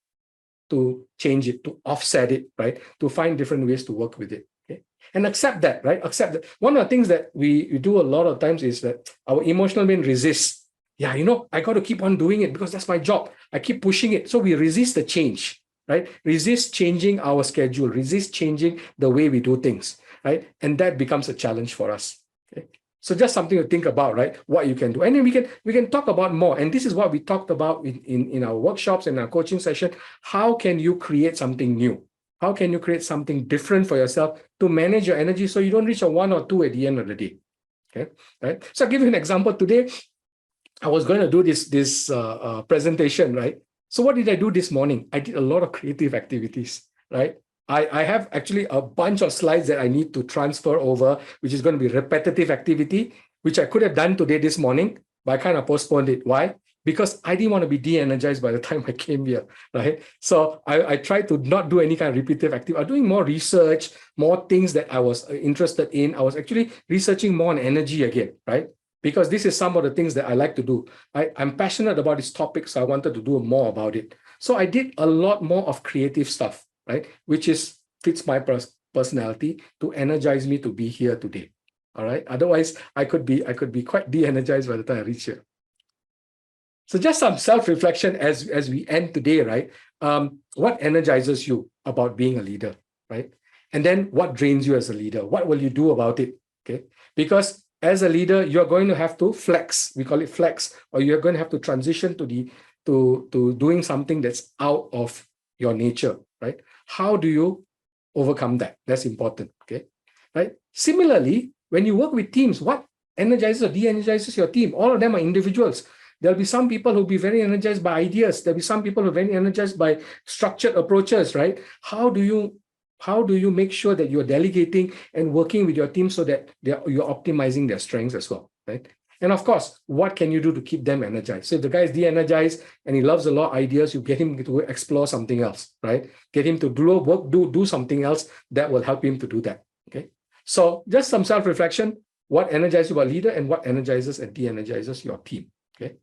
change it, to offset it, right? To find different ways to work with it, okay? And accept that, right? Accept that. One of the things that we do a lot of times is that our emotional brain resists. Yeah, I got to keep on doing it because that's my job. I keep pushing it. So we resist the change, right? Resist changing our schedule, resist changing the way we do things, right? And that becomes a challenge for us, okay? So just something to think about, right? What you can do. And then we can talk about more. And this is what we talked about in our workshops and our coaching session. How can you create something new? How can you create something different for yourself to manage your energy so you don't reach a 1 or 2 at the end of the day? Okay, right? So I'll give you an example. Today, I was going to do this presentation, right? So what did I do this morning? I did a lot of creative activities, right? I have actually a bunch of slides that I need to transfer over, which is going to be repetitive activity, which I could have done today this morning, but I kind of postponed it. Why? Because I didn't want to be de-energized by the time I came here, right? So I tried to not do any kind of repetitive activity. I'm doing more research, more things that I was interested in. I was actually researching more on energy again, right? Because this is some of the things that I like to do. I'm passionate about this topic, so I wanted to do more about it. So I did a lot more of creative stuff, right? Which fits my personality to energize me to be here today. All right. Otherwise, I could be quite de-energized by the time I reach here. So just some self-reflection as we end today, right? What energizes you about being a leader, right? And then what drains you as a leader? What will you do about it? Okay. Because as a leader, you're going to have to flex. We call it flex, or you're going to have to transition to doing something that's out of your nature, right? How do you overcome that? That's important. Okay. Right. Similarly, when you work with teams, what energizes or de-energizes your team? All of them are individuals. There'll be some people who'll be very energized by ideas. There'll be some people who are very energized by structured approaches, right? How do you make sure that you're delegating and working with your team so that you're optimizing their strengths as well, right? And of course, what can you do to keep them energized? So if the guy is de-energized and he loves a lot of ideas, you get him to explore something else, right? Get him to do something else that will help him to do that, okay? So just some self-reflection, what energizes your leader and what energizes and de-energizes your team, okay?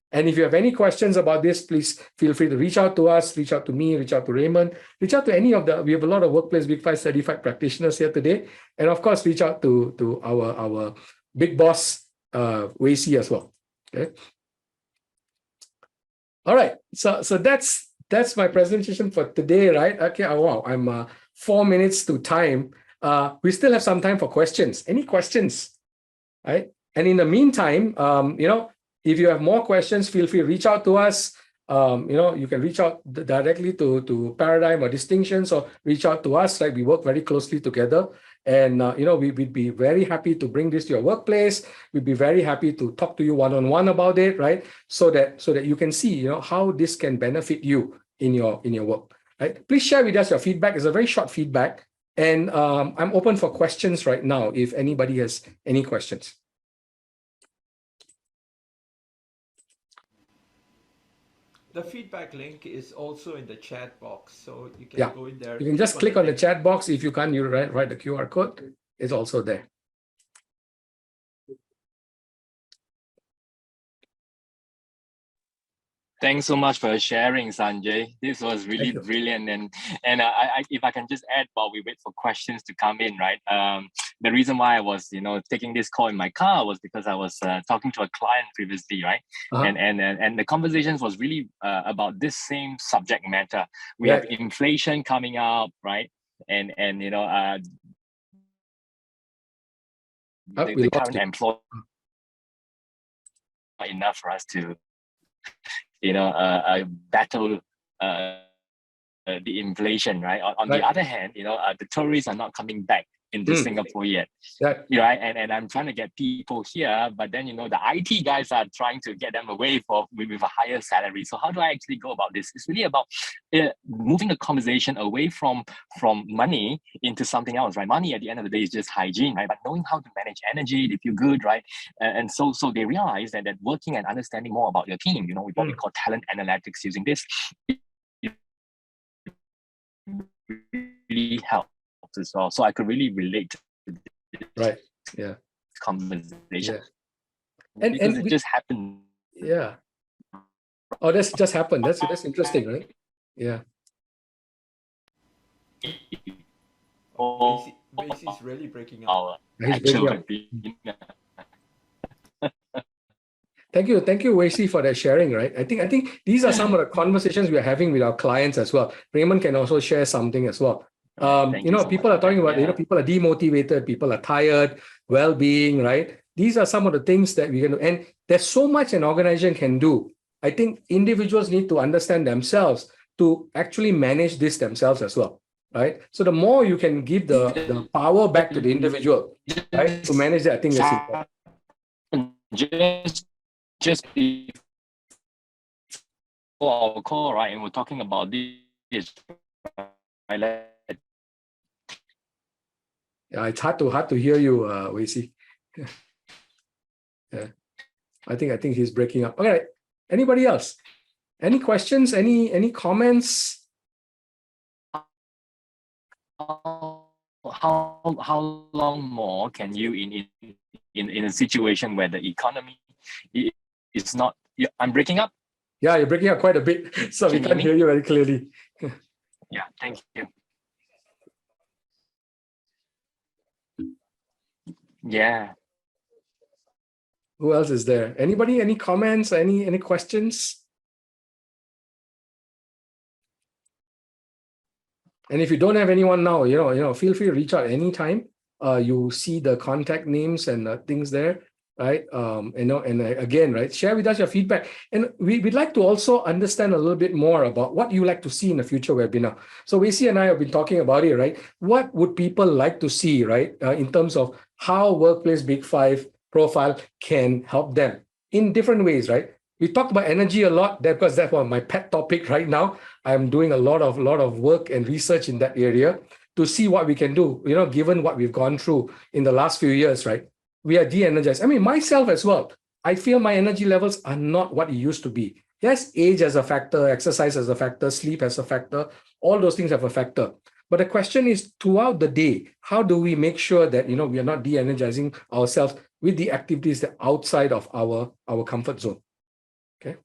And if you have any questions about this, please feel free to reach out to us, reach out to me, reach out to Raymond, reach out to any of we have a lot of Workplace Big Five certified practitioners here today. And of course, reach out to our big boss, Wei Si as well. Okay. All right. So that's my presentation for today, right? Okay. Oh, wow. I'm 4 minutes to time. We still have some time for questions. Any questions? Right. And in the meantime, if you have more questions, feel free to reach out to us. You can reach out directly to Paradigm or Distinctions, or reach out to us. Right, we work very closely together, and we'd be very happy to bring this to your workplace. We'd be very happy to talk to you one-on-one about it, right? So that you can see, how this can benefit you in your work. Right? Please share with us your feedback. It's a very short feedback, and I'm open for questions right now if anybody has any questions. The feedback link is also in the chat box, so you can go in there. You can just click on the chat box. If you can't, you write the QR code. It's also there. Thanks so much for sharing, Sanjay. This was really brilliant. And if I can just add while we wait for questions to come in, right? The reason why I was, taking this call in my car was because I was talking to a client previously, right? And the conversations was really about this same subject matter. We have inflation coming up, right? And the current employee not enough for us to battle the inflation, right? On the other hand, the tourists are not coming back into Singapore yet. Right? And I'm trying to get people here, but then the IT guys are trying to get them away with a higher salary. So how do I actually go about this? It's really about moving the conversation away from money into something else, right? Money at the end of the day is just hygiene, right? But knowing how to manage energy, they feel good, right? And so they realize that working and understanding more about your team, with what we call talent analytics, using this really helps as well. So I could really relate to this conversation. And it just happened. Yeah. Oh, that's just happened. That's interesting, right? Yeah. Basi's really breaking up. Thank you, Wei Si, for that sharing, right? I think these are some of the conversations we are having with our clients as well. Raymond can also share something as well. People are talking about, people are demotivated, people are tired, well-being, right? These are some of the things that we can do. And there's so much an organization can do. I think individuals need to understand themselves to actually manage this themselves as well, right? So the more you can give the power back to the individual, right, to manage that, I think that's important. just before our call, right, and we're talking about this, right? Yeah, it's hard to hear you, Wei Si. Yeah, I think he's breaking up. All right. Anybody else? Any questions? Any comments? How long more can you in a situation where the economy is not? I'm breaking up. Yeah, you're breaking up quite a bit, so we can't hear you very clearly. Yeah, thank you. Yeah. Who else is there? Anybody? Any comments? Any questions? And if you don't have anyone now, feel free to reach out anytime. You see the contact names and things there, right? And again, right, share with us your feedback. And we'd like to also understand a little bit more about what you like to see in a future webinar. So Wei Si and I have been talking about it, right? What would people like to see, right, in terms of how Workplace Big Five profile can help them in different ways, right? We talked about energy a lot because that's one of my pet topic right now. I'm doing a lot of work and research in that area to see what we can do, given what we've gone through in the last few years, right? We are de-energized. I mean, myself as well. I feel my energy levels are not what it used to be. Yes, age as a factor, exercise as a factor, sleep as a factor, all those things have a factor. But the question is, throughout the day, how do we make sure that, we are not de-energizing ourselves with the activities that are outside of our comfort zone? Okay.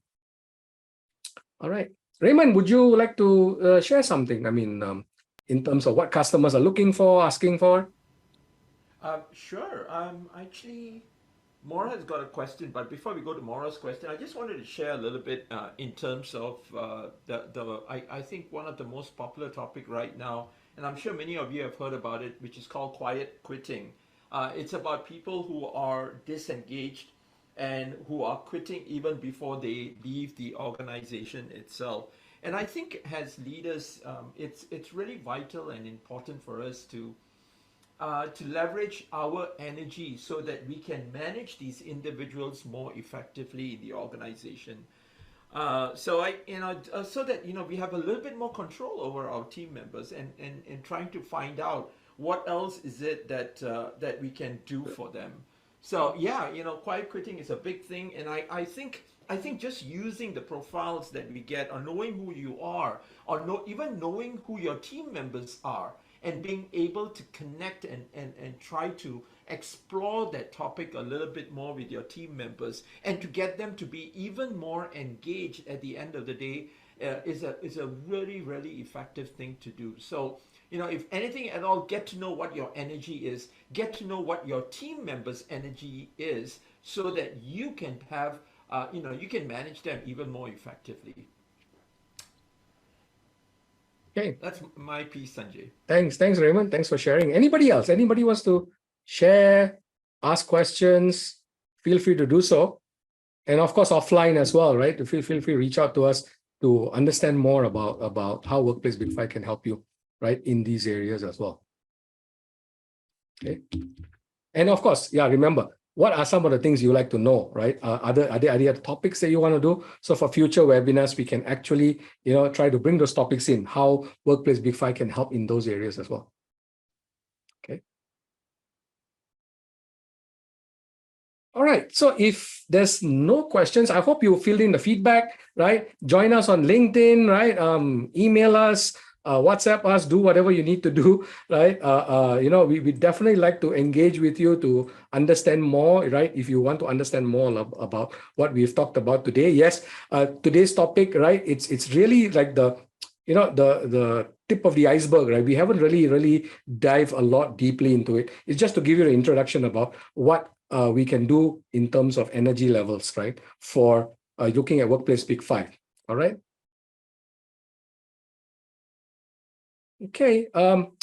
All right. Raymond, would you like to share something? I mean, in terms of what customers are looking for, asking for? Sure. Actually, Maura has got a question, but before we go to Maura's question, I just wanted to share a little bit in terms of I think one of the most popular topic right now, and I'm sure many of you have heard about it, which is called quiet quitting. It's about people who are disengaged and who are quitting even before they leave the organization itself. And I think as leaders, it's really vital and important for us to leverage our energy so that we can manage these individuals more effectively in the organization. So that we have a little bit more control over our team members and trying to find out what else is it that we can do for them. So yeah, quiet quitting is a big thing, and I think just using the profiles that we get, or knowing who you are, or even knowing who your team members are, and being able to connect and try to explore that topic a little bit more with your team members, and to get them to be even more engaged at the end of the day is a really, really effective thing to do. So, if anything at all, get to know what your energy is, get to know what your team members' energy is, so that you can have, you can manage them even more effectively. Okay. That's my piece, Sanjay. Thanks, Raymond. Thanks for sharing. Anybody else? Anybody wants to share, ask questions? Feel free to do so. And of course, offline as well, right? Feel free to reach out to us to understand more about how Workplace Big Five can help you, right, in these areas as well. Okay. And of course, yeah, remember, what are some of the things you like to know, right? Are there other topics that you want to do? So for future webinars, we can actually, try to bring those topics in, how Workplace Big Five can help in those areas as well. Okay. All right. So if there's no questions, I hope you filled in the feedback, right? Join us on LinkedIn, right? Email us. WhatsApp us, do whatever you need to do, right? We definitely like to engage with you to understand more, right? If you want to understand more about what we've talked about today. Yes, today's topic, right? It's really like the tip of the iceberg, right? We haven't really dive a lot deeply into it. It's just to give you an introduction about what we can do in terms of energy levels, right? For looking at Workplace Big Five. All right. Okay,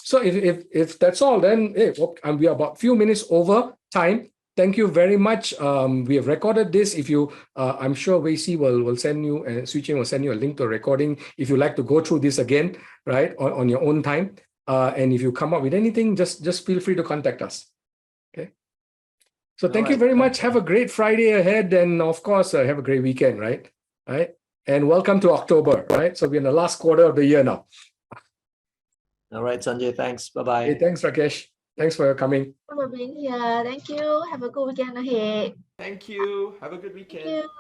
so if that's all, then we are about a few minutes over time. Thank you very much. We have recorded this. If you, I'm sure Wei Si will send you, and Swee Ching will send you a link to a recording if you like to go through this again, right, on your own time. And if you come up with anything, just feel free to contact us. Okay. So All thank you right, very thanks. much. Have a great Friday ahead, and of course, have a great weekend, right? Right. And welcome to October, right? So we're in the last quarter of the year now. All right, Sanjay, thanks. Bye-bye. Hey, thanks, Rakesh. Thanks for coming. For being here. Thank you. Have a good weekend ahead. Thank you. Have a good weekend. Thank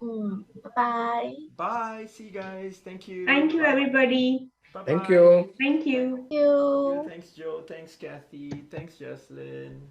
you. Bye-bye. Bye. See you guys. Thank you. Thank you, Bye. everybody. Bye-bye. Thank you. Thank you. Thank you. Thanks, Joe. Thanks, Kathy. Thanks, Jocelyn.